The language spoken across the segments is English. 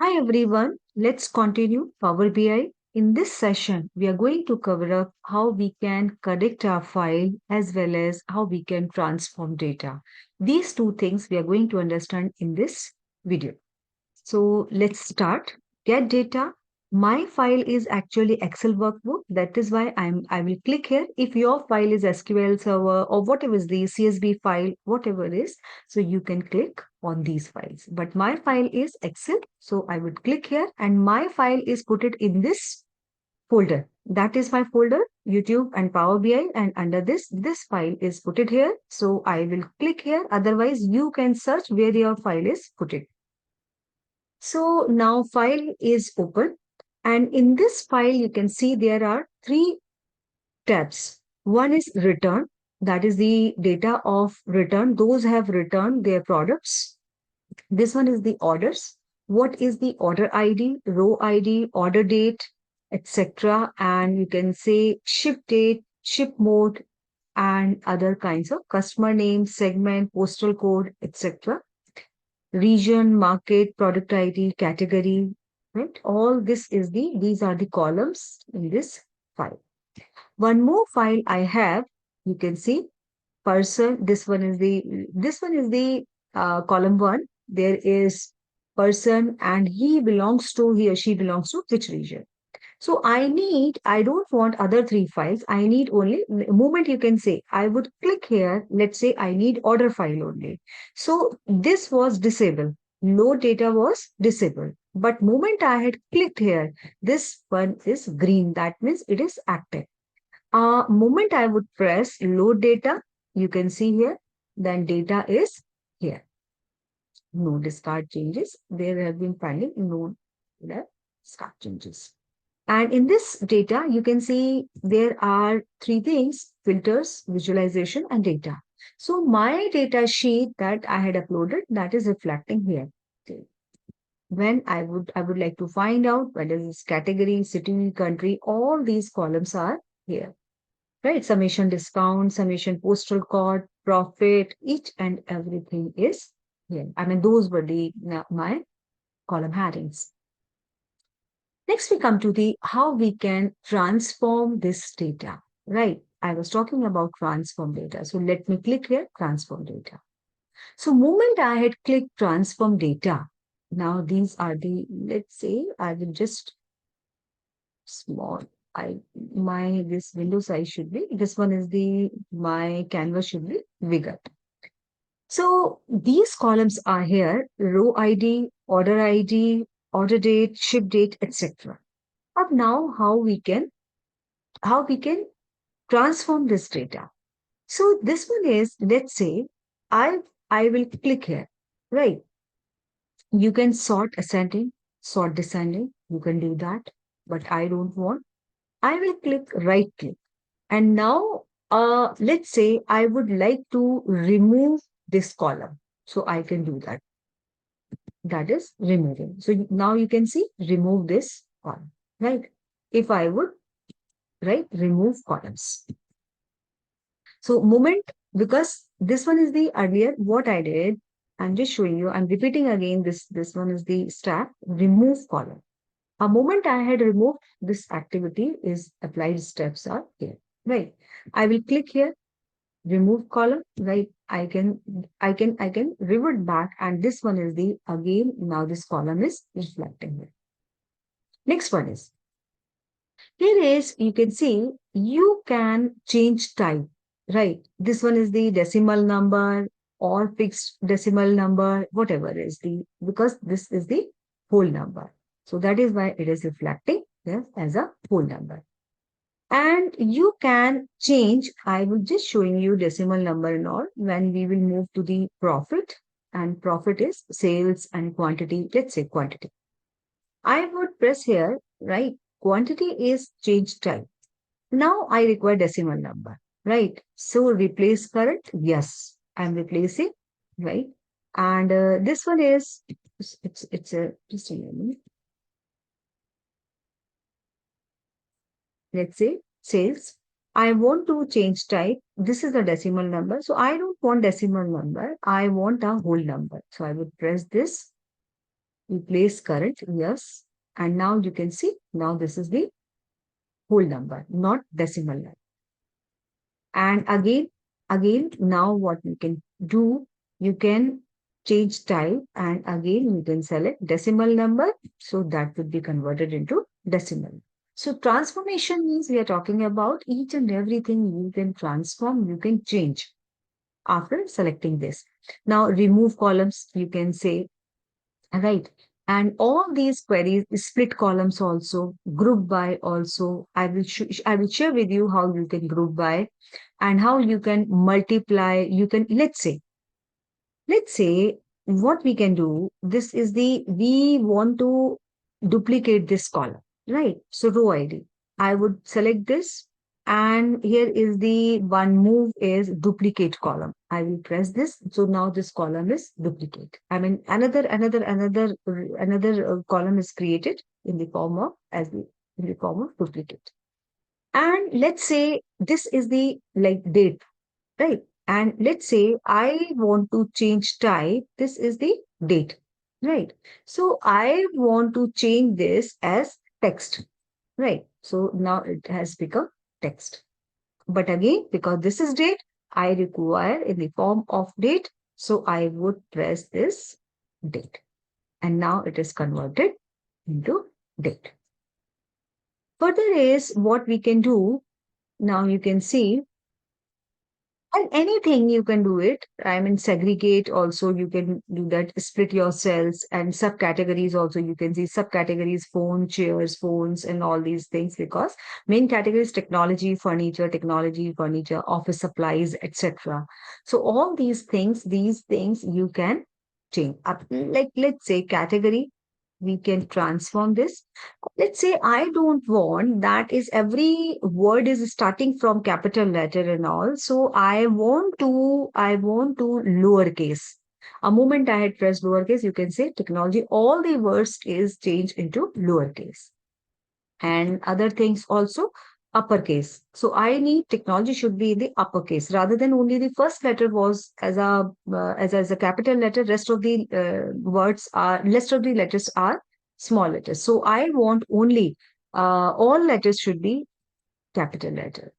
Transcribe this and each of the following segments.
Hi everyone, let's continue Power BI. In this session, we are going to cover up how we can connect our file as well as how we can transform data. These two things we are going to understand in this video. So let's start. Get data. My file is actually Excel workbook. That is why I will click here. If your file is SQL Server or whatever is the CSV file, whatever it is, so you can click on these files. But my file is Excel. So I would click here and my file is put it in this folder. That is my folder, YouTube and Power BI. And under this file is put it here. So I will click here. Otherwise, you can search where your file is put it. So now file is open and in this file you can see there are three tabs. One is return, that is the data of return. Those have returned their products. This one is the orders. What is the order ID, row ID, order date, etc. And you can say ship date, ship mode, and other kinds of customer name, segment, postal code, etc. Region, market, product ID, category, right? All this is these are the columns in this file. One more file I have, you can see person. This one is the column one. There is person and he or she belongs to which region. So I don't want other three files. I need only, moment you can say, I would click here. Let's say I need order file only. So this was disabled. Load data was disabled. But moment I had clicked here, this one is green. That means it is active. Moment I would press load data, you can see here, then data is here. No discard changes. There have been finding no discard changes. And in this data, you can see there are three things: filters, visualization, and data. So my data sheet that I had uploaded, that is reflecting here. Okay. When I would like to find out whether this category, city, country, all these columns are here. Right? Summation discount, summation postal code, profit, each and everything is here. I mean, those were my column headings. Next, we come to the how we can transform this data, right? I was talking about transform data. So let me click here, transform data. So moment I had clicked transform data, now these are the, let's say I will just small, this window size should be, this one is my canvas should be bigger. So these columns are here, row ID, order date, ship date, etc. But now how we can transform this data. So this one is, let's say, I I will click here, right? You can sort ascending, sort descending. You can do that, but I don't want. I will click right click, and now, let's say I would like to remove this column, so I can do that. That is removing. So now you can see remove this column, right? If I would, right, remove columns. So moment, because this one is the earlier, what I did, I'm just showing you, I'm repeating again, this one is the step, remove column. A moment I had removed this activity is applied steps are here, right? I will click here, remove column, right? I can revert back and this one is the, again, now this column is reflecting here. Next one is, here is, you can see, you can change type, right? This one is the decimal number or fixed decimal number, whatever is the, because this is the whole number. So that is why it is reflecting here as a whole number. And you can change, I will just showing you decimal number and all when we will move to the profit, and profit is sales and quantity, let's say quantity. I would press here, right? Quantity is change type. Now I require decimal number, right? So replace current. Yes, I'm replacing, right? And this one is, it's a, just a moment. Let's say sales. I want to change type. This is the decimal number. So I don't want decimal number. I want a whole number. So I would press this. Replace current, yes. And now you can see, now this is the whole number, not decimal number. And again, now what you can do, you can change type and again you can select decimal number. So that would be converted into decimal. So transformation means we are talking about each and everything you can transform, you can change after selecting this. Now remove columns, you can say, right. And all these queries, split columns also, group by also. I will share with you how you can group by and how you can multiply. You can, let's say what we can do. This is we want to duplicate this column, right? So row ID. I would select this and here is the one move is duplicate column. I will press this. So now this column is duplicate. I mean, another column is created in the form of in the form of duplicate. And let's say this is the like date, right? And let's say I want to change type. This is the date, right? So I want to change this as text, right? So now it has become text. But again, because this is date, I require in the form of date. So I would press this date. And now it is converted into date. Further is what we can do. Now you can see and anything you can do it. I mean, segregate also, you can do that, split your cells and subcategories also. You can see subcategories, phone, chairs, phones, and all these things because main categories technology, furniture, office supplies, etc. So all these things you can change. Like let's say category, we can transform this. Let's say I don't want that is every word is starting from capital letter and all. So I want to lowercase. A moment I had pressed lowercase, you can say technology, all the words is changed into lowercase. And other things also uppercase. So I need technology should be in the uppercase rather than only the first letter was as a capital letter. Rest of the letters are small letters. So I want only all letters should be capital letter.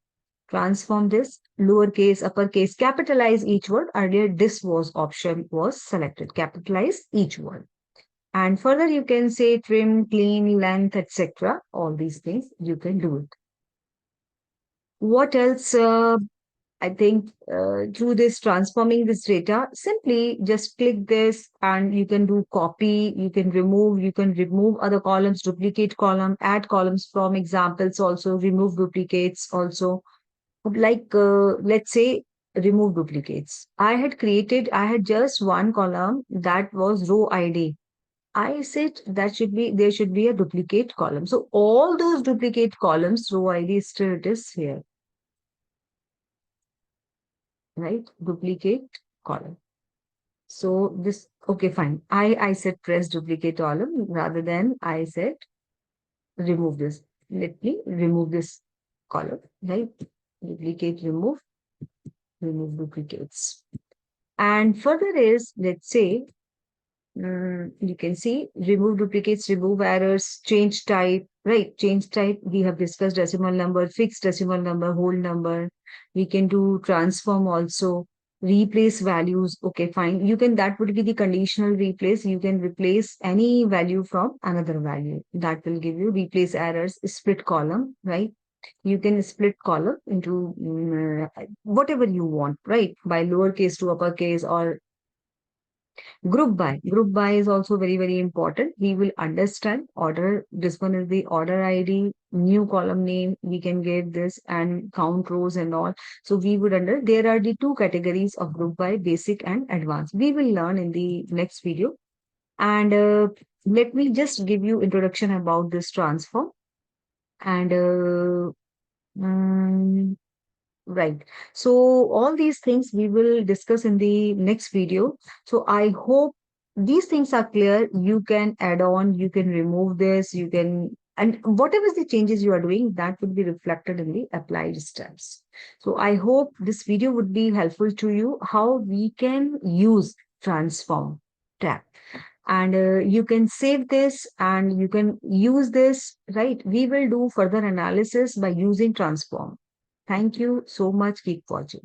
Transform this lowercase, uppercase, capitalize each word. Earlier, this was option was selected. Capitalize each word. And further, you can say trim, clean, length, etc. All these things you can do it. What else? I think through this transforming this data, simply just click this and you can do copy, you can remove other columns, duplicate column, add columns from examples also, remove duplicates also. Like, let's say, remove duplicates. I had just one column that was row ID. I said there should be a duplicate column. So all those duplicate columns, row ID still it is here, right? Duplicate column. So this, okay, fine. I said press duplicate column rather than I said remove this. Let me remove this column, right? Duplicate, remove duplicates. And further is, let's say, you can see remove duplicates, remove errors, change type, right? Change type. We have discussed decimal number, fixed decimal number, whole number. We can do transform also, replace values. Okay, fine. You can, that would be the conditional replace. You can replace any value from another value. That will give you replace errors, split column, right? You can split column into whatever you want, right? By lowercase to uppercase or group by. Group by is also very, very important. We will understand order. This one is the order ID, new column name. We can give this and count rows and all. So we would there are the two categories of group by, basic and advanced. We will learn in the next video. And let me just give you introduction about this transform. And mm, right. So all these things we will discuss in the next video. So I hope these things are clear. You can add on, you can remove this, you can, and whatever the changes you are doing, that would be reflected in the applied steps. So I hope this video would be helpful to you, how we can use transform tab. and you can save this and you can use this, right? We will do further analysis by using transform. Thank you so much. Keep watching.